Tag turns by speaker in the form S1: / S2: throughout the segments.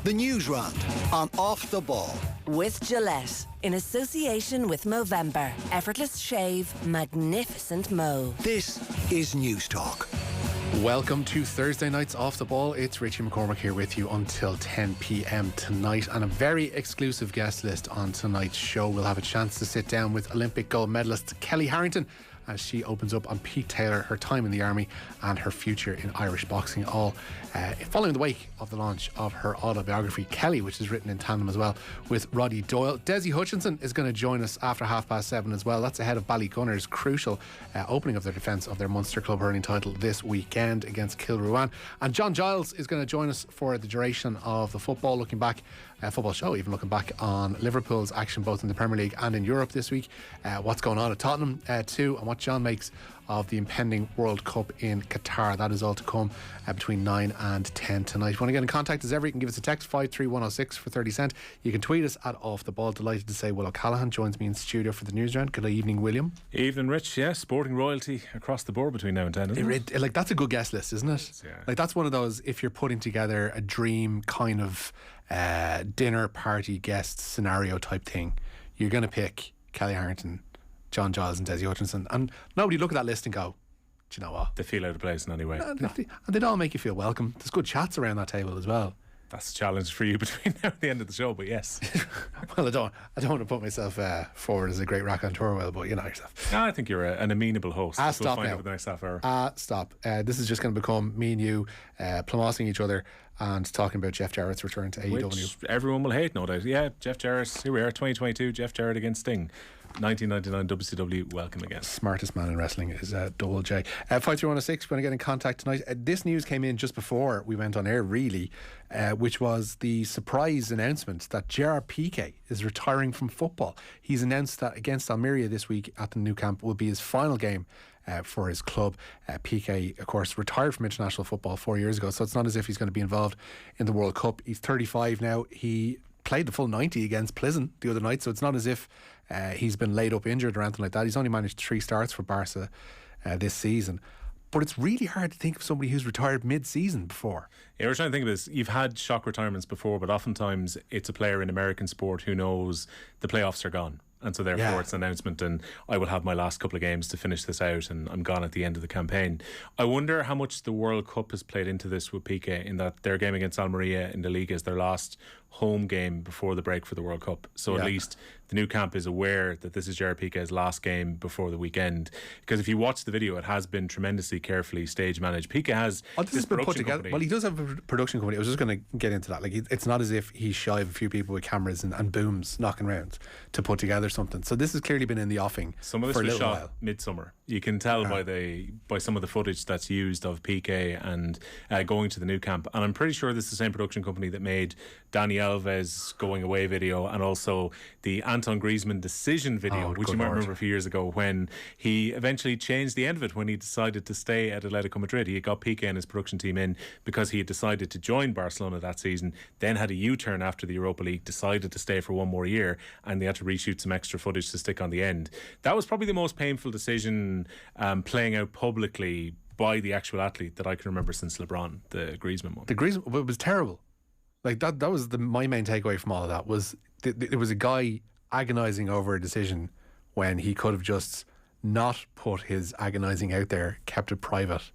S1: The Newsround on Off the Ball.
S2: With Gillette, in association with Movember. Effortless shave, magnificent Mo.
S1: This is News Talk.
S3: Welcome to Thursday night's Off the Ball. It's Richie McCormack here with you until 10 p.m. tonight, and a very exclusive guest list on tonight's show. We'll have a chance to sit down with Olympic gold medalist Kelly Harrington as she opens up on Pete Taylor, her time in the army and her future in Irish boxing, all following the wake of the launch of her autobiography Kelly, which is written in tandem as well with Roddy Doyle. Desi Hutchinson is going to join us after 7:30 as well. That's ahead of Ballygunner's crucial opening of their defence of their Munster Club hurling title this weekend against Kilruane. And John Giles is going to join us for the duration of the football, looking back football show, even looking back on Liverpool's action both in the Premier League and in Europe this week, what's going on at Tottenham too, and what John makes of the impending World Cup in Qatar. That is all to come between 9 and 10 tonight. If you want to get in contact as ever, you can give us a text 53106 for 30 cent. You can tweet us at Off the Ball. Delighted to say Will O'Callaghan joins me in studio for the Newsround. Good evening, William.
S4: Evening, Rich. Yeah, sporting royalty across the board between now and 10, isn't it?
S3: Like, that's a good guest list, isn't it?
S4: Yeah.
S3: Like, that's one of those, if you're putting together a dream kind of dinner party guest scenario type thing, you're going to pick Kelly Harrington, John Giles and Desi Hutchinson, and nobody look at that list and go, do you know what?
S4: They feel out of place in any way.
S3: And they'd all make you feel welcome. There's good chats around that table as well.
S4: That's a challenge for you between now and the end of the show, but yes.
S3: Well, I don't want to put myself forward as a great raconteur, Will, but you know yourself.
S4: No, I think you're an amenable host.
S3: Stop
S4: we'll find
S3: now.
S4: out with the next half hour.
S3: Stop. This is just going to become me and you plumossing each other and talking about Jeff Jarrett's return to AEW.
S4: Which everyone will hate, no doubt. Yeah, Jeff Jarrett, here we are, 2022, Jeff Jarrett against Sting. 1999 WCW, welcome again.
S3: Smartest man in wrestling is Double J. 53106, we're going to get in contact tonight. This news came in just before we went on air, really, which was the surprise announcement that Gerard Pique is retiring from football. He's announced that against Almeria this week at the new camp will be his final game for his club. Piqué, of course, retired from international football 4 years ago, so it's not as if he's going to be involved in the World Cup. He's 35 now. He played the full 90 against Pleasant the other night, so it's not as if he's been laid up injured or anything like that. He's only managed 3 starts for Barca this season. But it's really hard to think of somebody who's retired mid-season before.
S4: Yeah, we're trying to think of this. You've had shock retirements before, but oftentimes it's a player in American sport who knows the playoffs are gone. And so therefore it's an announcement, and I will have my last couple of games to finish this out, and I'm gone at the end of the campaign. I wonder how much the World Cup has played into this with Piqué, in that their game against Almeria in the league is their last home game before the break for the World Cup. So at least the new camp is aware that this is Gerard Piqué's last game before the weekend. Because if you watch the video, it has been tremendously carefully stage managed. Piqué has this production company.
S3: Well, he does have a production company. I was just going to get into that. Like, it's not as if he's shy of a few people with cameras and booms knocking around to put together something. So this has clearly been in the offing.
S4: Some of this was shot midsummer. You can tell by some of the footage that's used of Piqué and going to the new camp. And I'm pretty sure this is the same production company that made Dani Alves going away video, and also the Anton Griezmann decision video, which you might remember a few years ago, when he eventually changed the end of it when he decided to stay at Atletico Madrid. He got Piqué and his production team in because he had decided to join Barcelona that season, then had a U-turn after the Europa League, decided to stay for one more year, and they had to reshoot some extra footage to stick on the end. That was probably the most painful decision playing out publicly by the actual athlete that I can remember since LeBron, the Griezmann one.
S3: The Griezmann, it was terrible. Like, that was my main takeaway from all of that, was it was a guy agonising over a decision when he could have just not put his agonising out there, kept it private,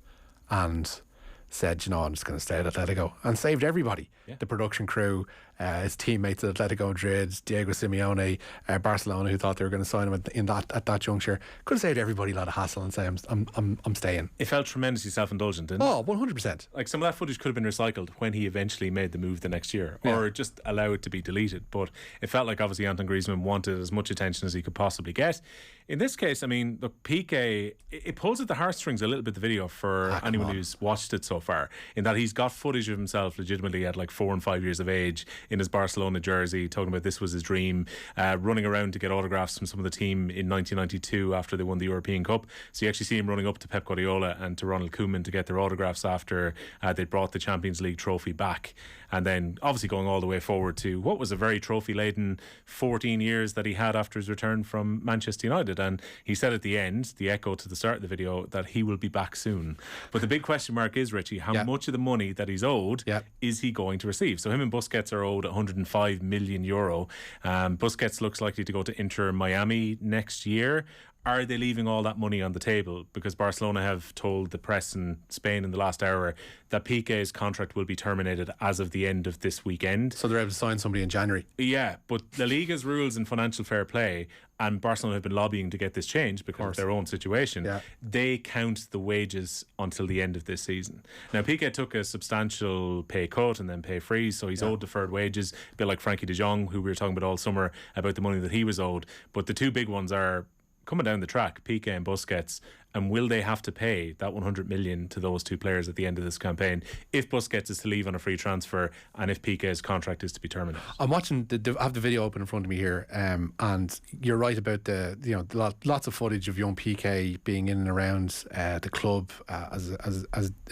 S3: and said, you know, I'm just going to stay at Atletico, and saved everybody. The production crew, his teammates at Atletico Madrid, Diego Simeone, Barcelona, who thought they were going to sign him at that juncture. Could have saved everybody a lot of hassle and say, I'm staying.
S4: It felt tremendously self-indulgent, didn't it?
S3: Oh, 100%.
S4: Like, some of that footage could have been recycled when he eventually made the move the next year, or just allow it to be deleted. But it felt like obviously Anton Griezmann wanted as much attention as he could possibly get. In this case, I mean, the Piqué, it pulls at the heartstrings a little bit, the video, for anyone who's watched it so far, in that he's got footage of himself legitimately at like 4 and 5 years of age in his Barcelona jersey, talking about this was his dream, running around to get autographs from some of the team in 1992 after they won the European Cup. So you actually see him running up to Pep Guardiola and to Ronald Koeman to get their autographs after they brought the Champions League trophy back. and then obviously going all the way forward to what was a very trophy-laden 14 years that he had after his return from Manchester United. And he said at the end, the echo to the start of the video, that he will be back soon. But the big question mark is, Richie, how much of the money that he's owed is he going to receive? So him and Busquets are owed €105 million. Busquets looks likely to go to Inter Miami next year. Are they leaving all that money on the table? Because Barcelona have told the press in Spain in the last hour that Piqué's contract will be terminated as of the end of this weekend.
S3: So they're able to sign somebody in January.
S4: Yeah, but La Liga's rules in financial fair play, and Barcelona have been lobbying to get this changed because of their own situation, they count the wages until the end of this season. Now, Piqué took a substantial pay cut and then pay freeze, so he's owed deferred wages, a bit like Frankie de Jong, who we were talking about all summer about the money that he was owed. But the two big ones are coming down the track, Piqué and Busquets, and will they have to pay that 100 million to those two players at the end of this campaign if Busquets is to leave on a free transfer and if Piqué's contract is to be terminated?
S3: I'm watching I have the video open in front of me here, and you're right about the lots of footage of young Piqué being in and around the club as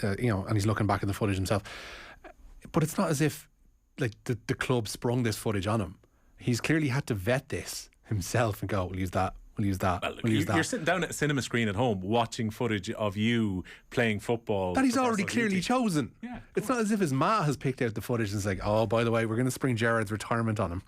S3: and he's looking back at the footage himself. But it's not as if like the club sprung this footage on him. He's clearly had to vet this himself and go, we'll use that. You're sitting down at a cinema screen at home watching footage of you playing football that he's already clearly chosen. It's not as if his ma has picked out the footage and is like, oh, by the way, we're going to spring Gerard's retirement on him.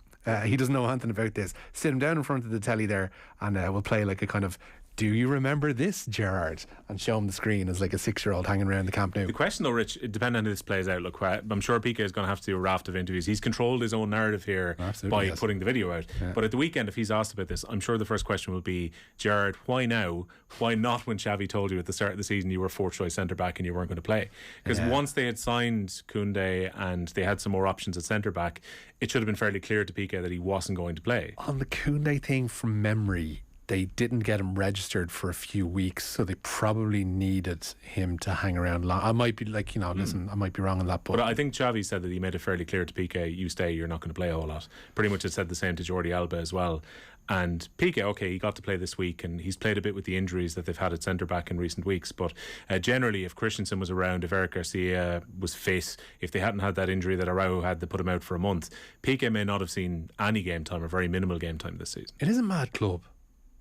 S3: He doesn't know anything about this. Sit him down in front of the telly there and we'll play like a kind of, do you remember this, Gerard? And show him the screen as like a 6-year-old hanging around the Camp Nou.
S4: The question though, Rich, depending on how this plays out, look, I'm sure Piqué is going to have to do a raft of interviews. He's controlled his own narrative here by putting the video out. But at the weekend, if he's asked about this, I'm sure the first question will be, Gerard, why now? Why not when Xavi told you at the start of the season you were fourth choice centre back and you weren't going to play? Because once they had signed Koundé and they had some more options at centre back, it should have been fairly clear to Piqué that he wasn't going to play.
S3: On the Koundé thing, from memory, they didn't get him registered for a few weeks, so they probably needed him to hang around long. I might be like, listen, I might be wrong on that. But
S4: I think Xavi said that he made it fairly clear to Piqué, you stay, you're not going to play a whole lot. Pretty much it said the same to Jordi Alba as well. And Piqué, okay, he got to play this week and he's played a bit with the injuries that they've had at centre-back in recent weeks. But generally, if Christensen was around, if Eric Garcia was fit, if they hadn't had that injury that Araujo had to put him out for a month, Piqué may not have seen any game time or very minimal game time this season.
S3: It is a mad club.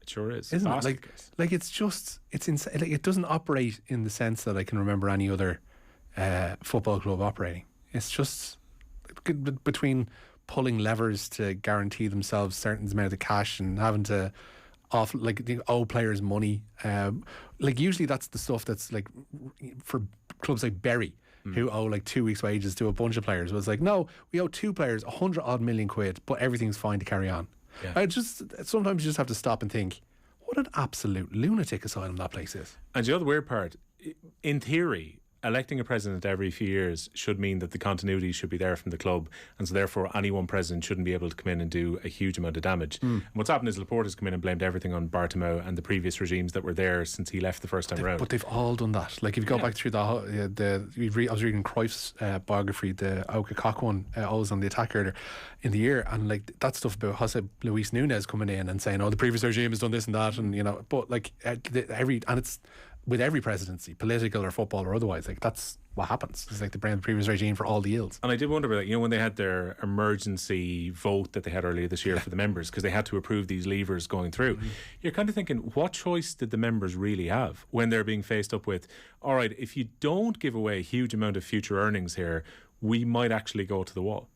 S4: Sure is,
S3: isn't it? Like it's insane. Like, it doesn't operate in the sense that I can remember any other football club operating. It's just between pulling levers to guarantee themselves certain amount of cash and having to owe players money. Like usually that's the stuff that's like for clubs like Bury, who owe like 2 weeks' wages to a bunch of players. It was like, no, we owe two players 100 odd million quid, but everything's fine to carry on. Sometimes you just have to stop and think, what an absolute lunatic asylum that place is.
S4: And the other weird part, in theory, electing a president every few years should mean that the continuity should be there from the club, and so therefore any one president shouldn't be able to come in and do a huge amount of damage. And what's happened is Laporte has come in and blamed everything on Bartomeu and the previous regimes that were there since he left the first time around.
S3: But they've all done that. Like if you go back through I was reading Cruyff's biography, the Auka Cock one, always on the attack earlier in the year, and like that stuff about Jose Luis Núñez coming in and saying, oh, the previous regime has done this and that, and but like it's with every presidency, political or football or otherwise, like that's what happens. It's like the previous regime for all the ills.
S4: And I did wonder about that, when they had their emergency vote that they had earlier this year for the members, because they had to approve these levers going through. You're kind of thinking, what choice did the members really have when they're being faced up with, all right, if you don't give away a huge amount of future earnings here, we might actually go to the wall.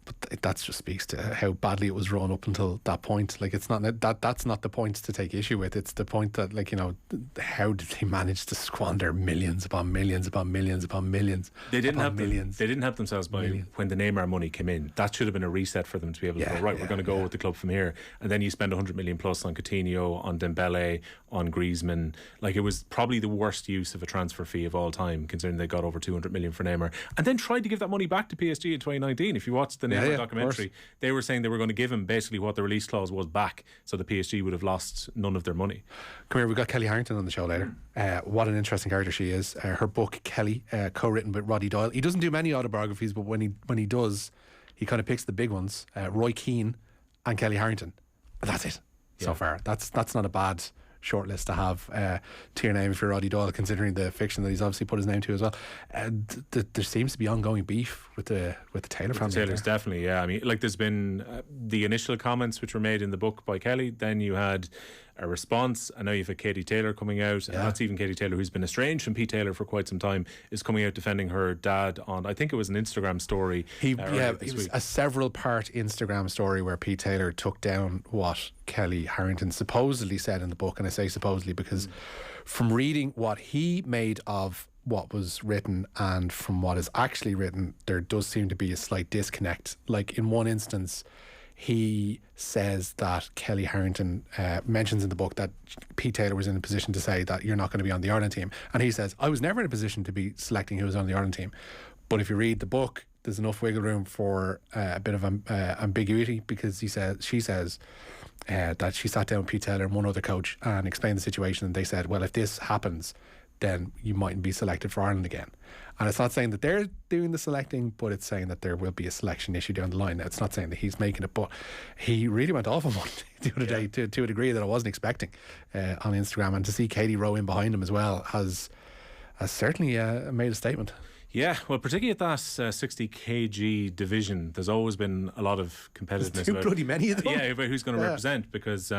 S3: But that just speaks to how badly it was run up until that point. Like it's not that's not the point to take issue with. It's the point that how did they manage to squander millions upon millions upon millions upon millions?
S4: They didn't help themselves by when the Neymar money came in. That should have been a reset for them to be able to go, right, we're going to go with the club from here. And then you spend 100 million plus on Coutinho, on Dembele, on Griezmann. Like it was probably the worst use of a transfer fee of all time, considering they got over 200 million for Neymar, and then tried to give that money back to PSG in 2019. If you watched the Neymar documentary, they were saying they were going to give him basically what the release clause was back, so the PSG would have lost none of their money.
S3: Come here, we've got Kelly Harrington on the show later. What an interesting character she is. Her book Kelly, co-written by Roddy Doyle. He doesn't do many autobiographies, but when he does, he kind of picks the big ones. Roy Keane and Kelly Harrington. But that's it so far. That's not a bad shortlist to have to your name if you're Roddy Doyle, considering the fiction that he's obviously put his name to as well. There seems to be ongoing beef with the Taylor family.
S4: The Taylors, definitely, yeah. I mean, like, there's been the initial comments which were made in the book by Kelly, then you had a response, and now you've had Katie Taylor coming out, and that's even Katie Taylor, who's been estranged from Pete Taylor for quite some time, is coming out defending her dad on, I think it was an Instagram story. It was
S3: a several part Instagram story where Pete Taylor took down what Kelly Harrington supposedly said in the book, and I say supposedly because from reading what he made of what was written and from what is actually written, there does seem to be a slight disconnect. Like, in one instance, he says that Kelly Harrington mentions in the book that Pete Taylor was in a position to say that you're not going to be on the Ireland team, and he says, I was never in a position to be selecting who was on the Ireland team. But if you read the book, there's enough wiggle room for a bit of ambiguity, because she says that she sat down with Pete Taylor and one other coach and explained the situation, and they said, well, if this happens, then you mightn't be selected for Ireland again. And it's not saying that they're doing the selecting, but it's saying that there will be a selection issue down the line. Now, it's not saying that he's making it, but he really went off on one the other day to a degree that I wasn't expecting on Instagram. And to see Katie row in behind him as well has certainly made a statement.
S4: Yeah, well, particularly at that 60 kg division, there's always been a lot of competitiveness.
S3: There's too bloody many of them.
S4: Yeah, about who's going to represent, because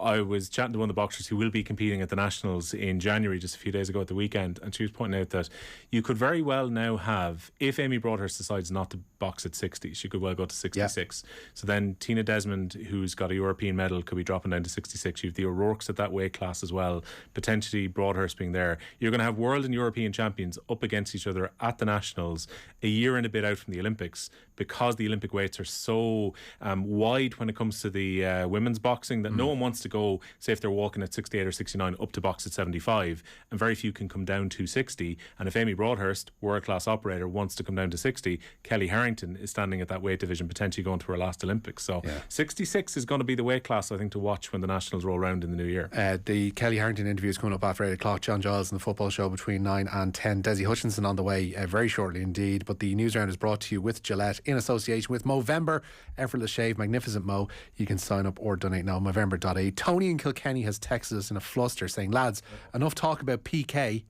S4: I was chatting to one of the boxers who will be competing at the Nationals in January, just a few days ago at the weekend, and she was pointing out that you could very well now have, if Amy Broadhurst decides not to box at 60, she could well go to 66. So then Tina Desmond, who's got a European medal, could be dropping down to 66. You've the O'Rourke's at that weight class as well, potentially Broadhurst being there. You're going to have world and European champions up against each other at the Nationals a year and a bit out from the Olympics, because the Olympic weights are so wide when it comes to the women's boxing that no one wants to go, say if they're walking at 68 or 69, up to box at 75, and very few can come down to 60. And if Amy Broadhurst, world-class operator, wants to come down to 60, Kelly Harrington is standing at that weight division, potentially going to her last Olympics. So 66 is going to be the weight class, I think, to watch when the Nationals roll around in the new year. The
S3: Kelly Harrington interview is coming up after 8 o'clock. John Giles in the football show between 9 and 10. Desi Hutchinson on the way very shortly indeed. But the Newsround is brought to you with Gillette in association with Movember. Effortless shave, magnificent Mo. You can sign up or donate now, Movember.ie. Tony in Kilkenny has texted us in a fluster saying, lads, enough talk about PK.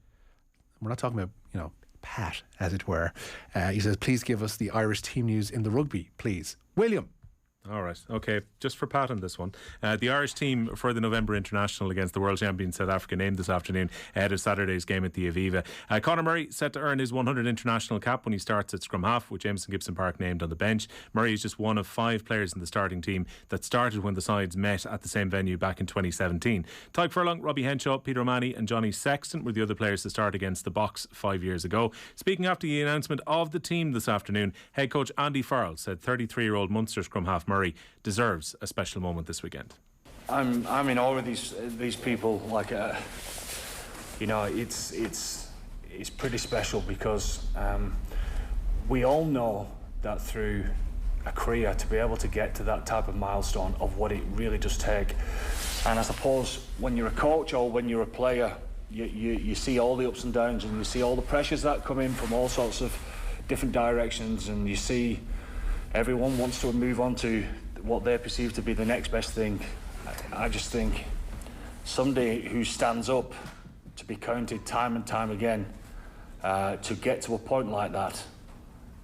S3: We're not talking about, Pat, as it were. He says, please give us the Irish team news in the rugby, please. William.
S4: All right, okay, just for Pat on this one. The Irish team for the November International against the world champion South Africa named this afternoon ahead of Saturday's game at the Aviva. Conor Murray set to earn his 100 international cap when he starts at scrum half, with Jameson Gibson Park named on the bench. Murray is just one of 5 players in the starting team that started when the sides met at the same venue back in 2017. Tyke Furlong, Robbie Henshaw, Peter O'Mahony and Johnny Sexton were the other players to start against the Box 5 years ago. Speaking after the announcement of the team this afternoon, head coach Andy Farrell said 33-year-old Munster scrum half Murray deserves a special moment this weekend.
S5: I'm in awe of these people. Like, it's pretty special, because we all know that through a career to be able to get to that type of milestone of what it really does take. And I suppose when you're a coach or when you're a player, you see all the ups and downs, and you see all the pressures that come in from all sorts of different directions, and you see everyone wants to move on to what they perceive to be the next best thing. I just think somebody who stands up to be counted time and time again, to get to a point like that,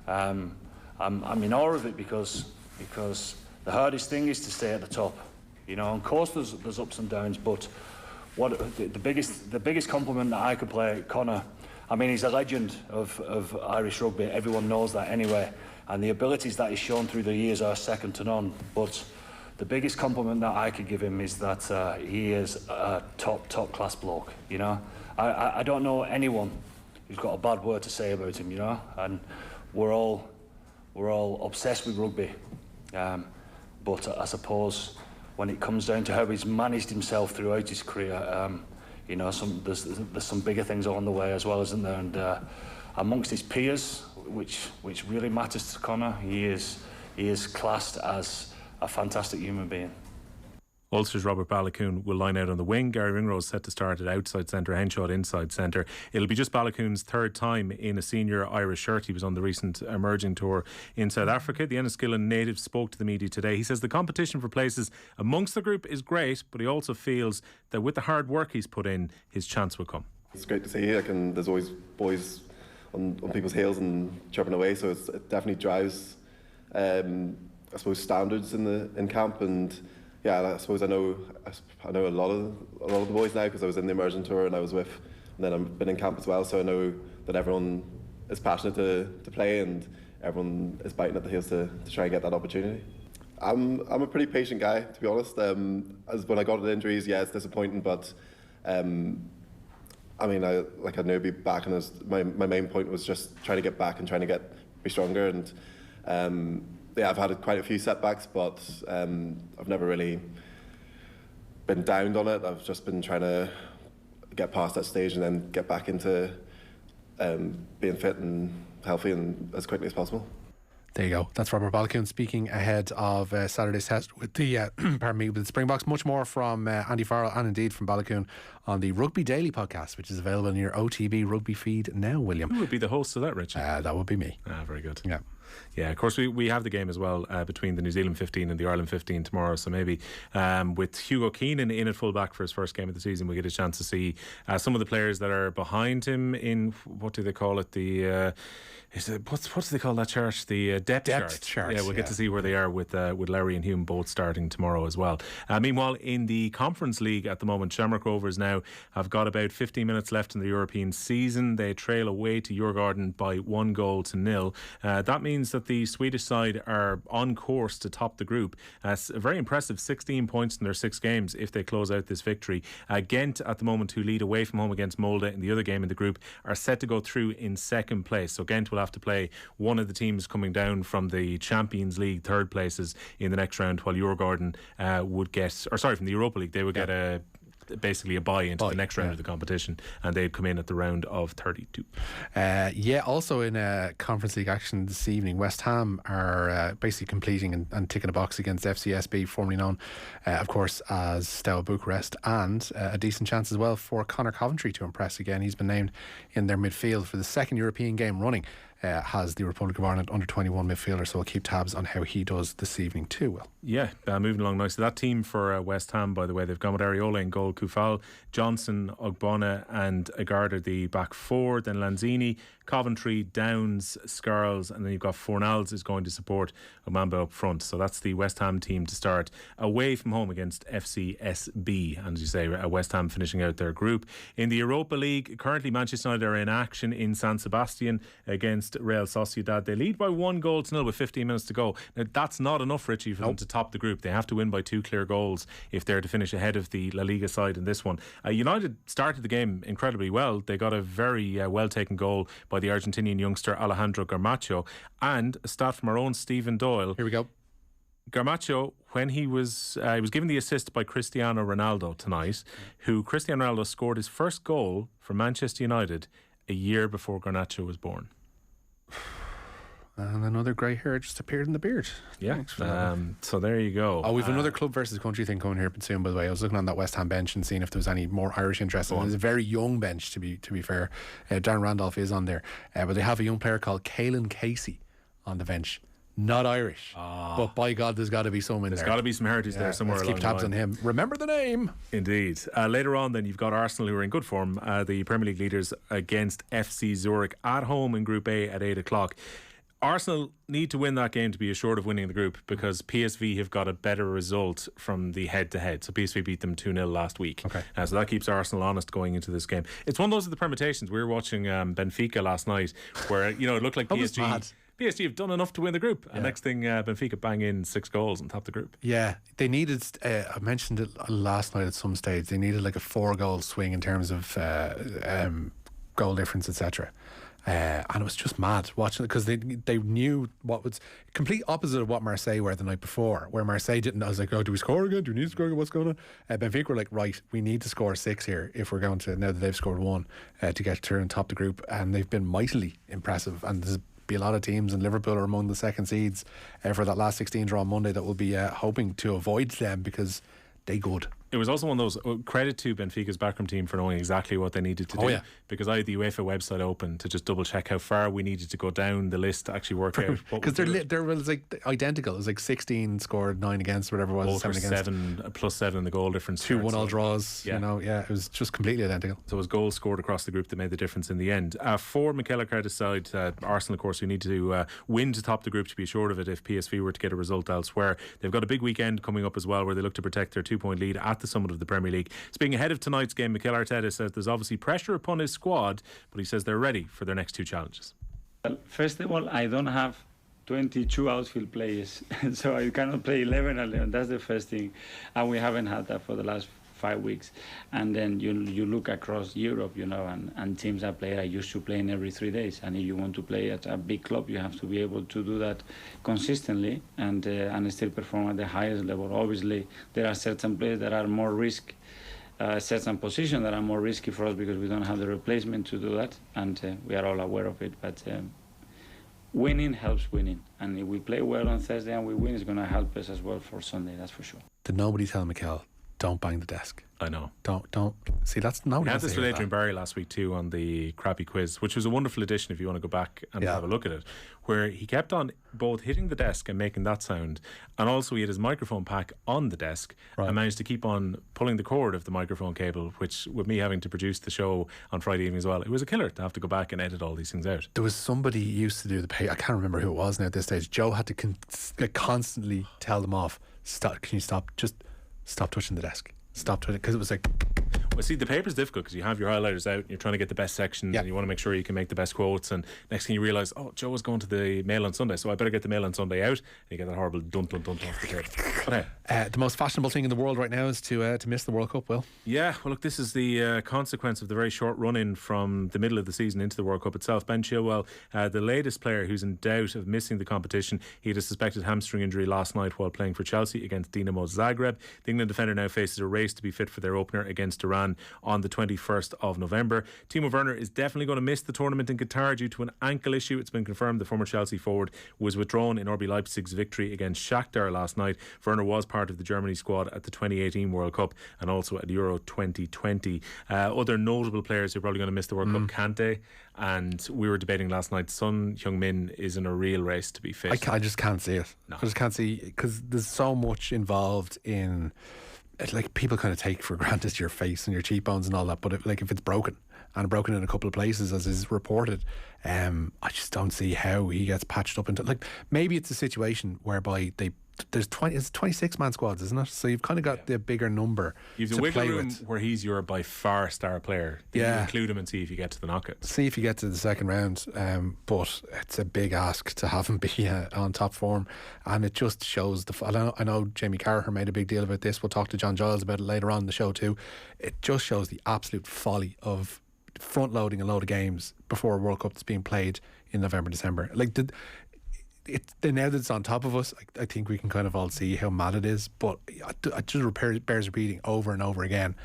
S5: I'm in awe of it, because the hardest thing is to stay at the top. Of course there's ups and downs, but what the biggest compliment that I could play Conor, I mean, he's a legend of Irish rugby. Everyone knows that anyway. And the abilities that he's shown through the years are second to none. But the biggest compliment that I could give him is that he is a top class bloke. I don't know anyone who's got a bad word to say about him. And we're all obsessed with rugby. But I suppose when it comes down to how he's managed himself throughout his career, there's some bigger things on the way as well, isn't there? And amongst his peers, which really matters to Conor, he is classed as a fantastic human being.
S4: Ulster's Robert Balakoon will line out on the wing. Gary Ringrose set to start at outside centre, Henshaw at inside centre. It'll be just Balakoon's third time in a senior Irish shirt. He was on the recent emerging tour in South Africa. The Enniskillen native spoke to the media today. He says the competition for places amongst the group is great, but he also feels that with the hard work he's put in, his chance will come.
S6: It's great to see, and there's always boys on people's heels and chirping away, so it definitely drives I suppose standards in camp. And yeah, I suppose I know a lot of the boys now, because I was in the immersion tour and I was with, and then I've been in camp as well, so I know that everyone is passionate to play, and everyone is biting at the heels to try and get that opportunity. I'm a pretty patient guy, to be honest. As when I got the injuries, yeah, it's disappointing, but I mean, I knew I'd be back, and my main point was just trying to get back and trying to be stronger. And yeah, I've had quite a few setbacks, but I've never really been downed on it. I've just been trying to get past that stage and then get back into being fit and healthy and as quickly as possible.
S3: There you go. That's Robert Balakoon speaking ahead of Saturday's test with the with the Springboks. Much more from Andy Farrell and indeed from Balakoon on the Rugby Daily podcast, which is available in your OTB Rugby feed now, William.
S4: Who would be the host of that, Richie?
S3: That would be me.
S4: Very good.
S3: Yeah.
S4: Yeah, of course we have the game as well between the New Zealand 15 and the Ireland 15 tomorrow, so maybe with Hugo Keenan in at full-back for his first game of the season, we get a chance to see some of the players that are behind him in, what do they call it, the what do they call that chart? The depth chart. Yeah, we'll get to see where they are with Larry and Hume both starting tomorrow as well. Meanwhile, in the Conference League at the moment, Shamrock Rovers now have got about 15 minutes left in the European season. They trail away to Djurgården by 1-0. That means that the Swedish side are on course to top the group. A very impressive 16 points in their 6 games if they close out this victory. Ghent at the moment, who lead away from home against Molde in the other game in the group, are set to go through in second place. So Ghent will have to play one of the teams coming down from the Champions League third places in the next round, while Djurgården from the Europa League, they would get basically a bye into the next round of the competition, and they'd come in at the round of 32.
S3: Also in Conference League action this evening, West Ham are basically completing and ticking a box against FCSB, formerly known of course as Steaua Bucharest, and a decent chance as well for Conor Coventry to impress again. He's been named in their midfield for the second European game running. Has the Republic of Ireland under 21 midfielder, so we'll keep tabs on how he does this evening too, Will.
S4: Yeah, moving along nicely. That team for West Ham, by the way, they've gone with Areola in goal, Kufal, Johnson, Ogbonna and Agarda the back four, then Lanzini, Coventry, Downs, Scarles, and then you've got Fornals is going to support Omamba up front. So that's the West Ham team to start away from home against FCSB, and as you say, West Ham finishing out their group. In the Europa League, currently Manchester United are in action in San Sebastian against Real Sociedad. They lead by 1-0 with 15 minutes to go. Now that's not enough, Richie, for them to top the group. They have to win by 2 clear goals if they're to finish ahead of the La Liga side in this one. United started the game incredibly well. They got a very well taken goal by the Argentinian youngster Alejandro Garmacho, and a stat from our own Stephen Doyle.
S3: Here we go.
S4: Garmacho, when he was given the assist by Cristiano Ronaldo tonight, who Cristiano Ronaldo scored his first goal for Manchester United a year before Garnacho was born.
S3: And another grey hair just appeared in the beard.
S4: Yeah. So there you go.
S3: We've another club versus country thing coming here soon, by the way. I was looking on that West Ham bench and seeing if there was any more Irish interest. It's a very young bench, to be fair. Darren Randolph is on there. But they have a young player called Caelan Casey on the bench. Not Irish. But by God, there's got to be some in there.
S4: There's got to be some heritage there somewhere.
S3: Let's keep tabs on him. Remember the name.
S4: Indeed. Later on then, you've got Arsenal, who are in good form, the Premier League leaders, against FC Zurich at home in Group A at 8 o'clock. Arsenal need to win that game to be assured of winning the group, because PSV have got a better result from the head-to-head. So PSV beat them 2-0 last week.
S3: Okay.
S4: So that keeps Arsenal honest going into this game. It's one of those of the permutations. We were watching Benfica last night, where it looked like PSG have done enough to win the group. And next thing, Benfica bang in 6 goals and top the group.
S3: Yeah, they needed, I mentioned it last night at some stage, they needed like a 4-goal swing in terms of goal difference, etc. And it was just mad watching it, because they knew what was complete opposite of what Marseille were the night before, where Marseille didn't. I was like, do we score again? Do we need to score again? What's going on? Benfica were like, right, we need to score 6 here if we're going to, now that they've scored 1, to get through and top the group. And they've been mightily impressive, and there's be a lot of teams, and Liverpool are among the second seeds for that last 16 draw on Monday that will be hoping to avoid them, because they good.
S4: It was also one of those, credit to Benfica's backroom team for knowing exactly what they needed to do. Because I had the UEFA website open to just double check how far we needed to go down the list to actually work out.
S3: Because they're like identical. It was like 16 scored, 9 against, whatever it was.
S4: 7 against. +7 in the goal difference.
S3: 2-1 all draws. It was just completely identical.
S4: So it was goals scored across the group that made the difference in the end. For Mikel Arteta's side, Arsenal, of course, who need to win to top the group to be assured of it if PSV were to get a result elsewhere. They've got a big weekend coming up as well where they look to protect their 2-point lead at the summit of the Premier League. Speaking ahead of tonight's game, Mikel Arteta says there's obviously pressure upon his squad, but he says they're ready for their next 2 challenges.
S7: Well, first of all, I don't have 22 outfield players, so I cannot play 11. That's the first thing, and we haven't had that for the last 5 weeks. And then you look across Europe, and teams that play are used to playing every 3 days. And if you want to play at a big club, you have to be able to do that consistently and still perform at the highest level. Obviously, there are certain players that are more risk. Certain positions that are more risky for us because we don't have the replacement to do that, and we are all aware of it. But winning helps winning, and if we play well on Thursday and we win, it's going to help us as well for Sunday. That's for sure.
S3: Did nobody tell Mikel, don't bang the desk?
S4: I know.
S3: Don't. See, that's nobody.
S4: We had this with Adrian Barry last week too on the crappy quiz, which was a wonderful addition if you want to go back and have a look at it, where he kept on both hitting the desk and making that sound, and also he had his microphone pack on the desk and managed to keep on pulling the cord of the microphone cable, which, with me having to produce the show on Friday evening as well, it was a killer to have to go back and edit all these things out.
S3: There was somebody who used to do the pay. I can't remember who it was now at this stage. Joe had to constantly tell them off. Stop! Can you stop? Just stop touching the desk. Stop touching, because it was like.
S4: Well, see, the paper's difficult because you have your highlighters out and you're trying to get the best sections and you want to make sure you can make the best quotes, and next thing you realise, Joe was going to the Mail on Sunday, so I better get the Mail on Sunday out, and you get that horrible dun off the tape. But
S3: hey, the most fashionable thing in the world right now is to miss the World Cup, Will. Yeah,
S4: well look, this is the consequence of the very short run-in from the middle of the season into the World Cup itself. Ben Chilwell, the latest player who's in doubt of missing the competition. He had a suspected hamstring injury last night while playing for Chelsea against Dinamo Zagreb. The England defender now faces a race to be fit for their opener against Iran on the 21st of November. Timo Werner is definitely going to miss the tournament in Qatar due to an ankle issue. It's been confirmed the former Chelsea forward was withdrawn in RB Leipzig's victory against Shakhtar last night. Werner was part of the Germany squad at the 2018 World Cup and also at Euro 2020. Other notable players who are probably going to miss the World Cup, Kante, and we were debating last night, Son Heung-min is in a real race to be fit.
S3: I just can't see it. No. I just can't see, because there's so much involved in. Like, people kind of take for granted your face and your cheekbones and all that, but if it's broken and broken in a couple of places as is reported, I just don't see how he gets patched up into, like, maybe it's a situation whereby there's 26-man squads, isn't it? So you've kind of got the bigger number. You've the wiggle room
S4: where he's your by far star player. You include him and see if you get to the knockouts.
S3: See if you get to the second round. But it's a big ask to have him be on top form, and it just shows I know Jamie Carragher made a big deal about this. We'll talk to John Giles about it later on in the show too. It just shows the absolute folly of front loading a load of games before a World Cup that's being played in November, December. Like, now that it's on top of us, I think we can kind of all see how mad it is, but it just bears repeating over and over again.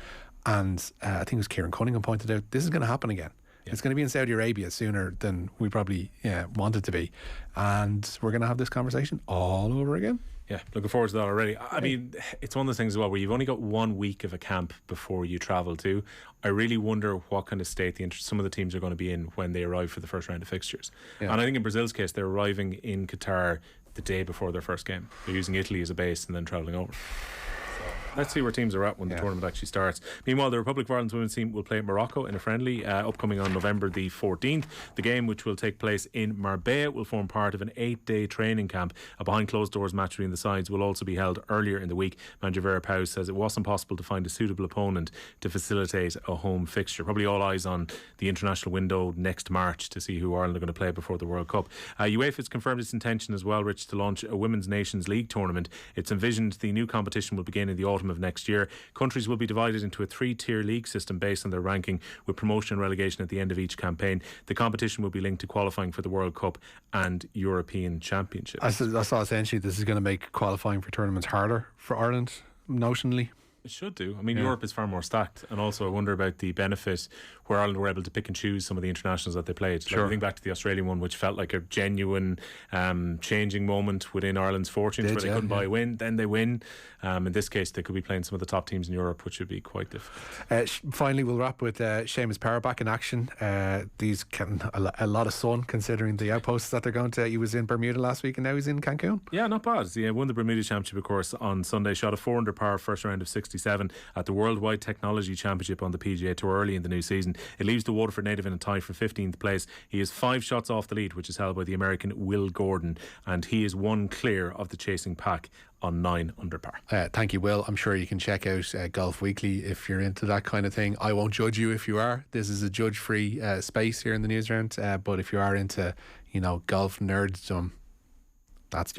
S3: And I think it was Kieran Cunningham pointed out, this is going to happen again. It's going to be in Saudi Arabia sooner than we probably want it to be, and we're going to have this conversation all over again.
S4: Yeah, looking forward to that already. I mean, it's one of those things as well where you've only got 1 week of a camp before you travel to. I really wonder what kind of state some of the teams are going to be in when they arrive for the first round of fixtures. And I think in Brazil's case, they're arriving in Qatar the day before their first game. They're using Italy as a base and then travelling over. Let's see where teams are at when the tournament actually starts. Meanwhile, the Republic of Ireland's women's team will play Morocco in a friendly upcoming on November the 14th. The game, which will take place in Marbella, will form part of an 8-day training camp. A behind closed doors match between the sides will also be held earlier in the week. Manager Vera Pauw says it wasn't possible to find a suitable opponent to facilitate a home fixture. Probably all eyes on the international window next March to see who Ireland are going to play before the World Cup. UEFA has confirmed its intention as well, Rich, to launch a Women's Nations League tournament. It's envisioned the new competition will begin in the autumn of next year. Countries will be divided into a 3-tier league system based on their ranking, with promotion and relegation at the end of each campaign. The competition will be linked to qualifying for the World Cup and European Championships.
S3: I saw essentially this is going to make qualifying for tournaments harder for Ireland, notionally.
S4: It should do. I mean, Europe is far more stacked, and also I wonder about the benefit where Ireland were able to pick and choose some of the internationals that they played.
S3: Sure.
S4: Like, I think back to the Australian one, which felt like a genuine changing moment within Ireland's fortunes, where they couldn't buy a win, then they win. In this case, they could be playing some of the top teams in Europe, which would be quite difficult.
S3: Finally, we'll wrap with Seamus Power back in action. These getting a lot of sun, considering the outposts that they're going to. He was in Bermuda last week, and now he's in Cancun.
S4: Yeah, not bad. He won the Bermuda Championship, of course, on Sunday. Shot a 4 under par first round of 67 at the Worldwide Technology Championship on the PGA Tour early in the new season. It leaves the Waterford native in a tie for 15th place. He is 5 shots off the lead, which is held by the American Will Gordon, and he is 1 clear of the chasing pack on 9 under par.
S3: Thank you, Will. I'm sure you can check out Golf Weekly if you're into that kind of thing. I won't judge you if you are. This is a judge-free space here in the Newsround. But if you are into, golf nerddom, that's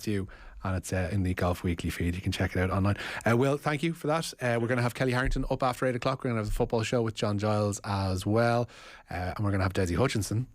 S3: you. And it's in the Golf Weekly feed. You can check it out online. Will, thank you for that. We're going to have Kelly Harrington up after 8 o'clock. We're going to have the football show with John Giles as well. And we're going to have Desi Hutchinson.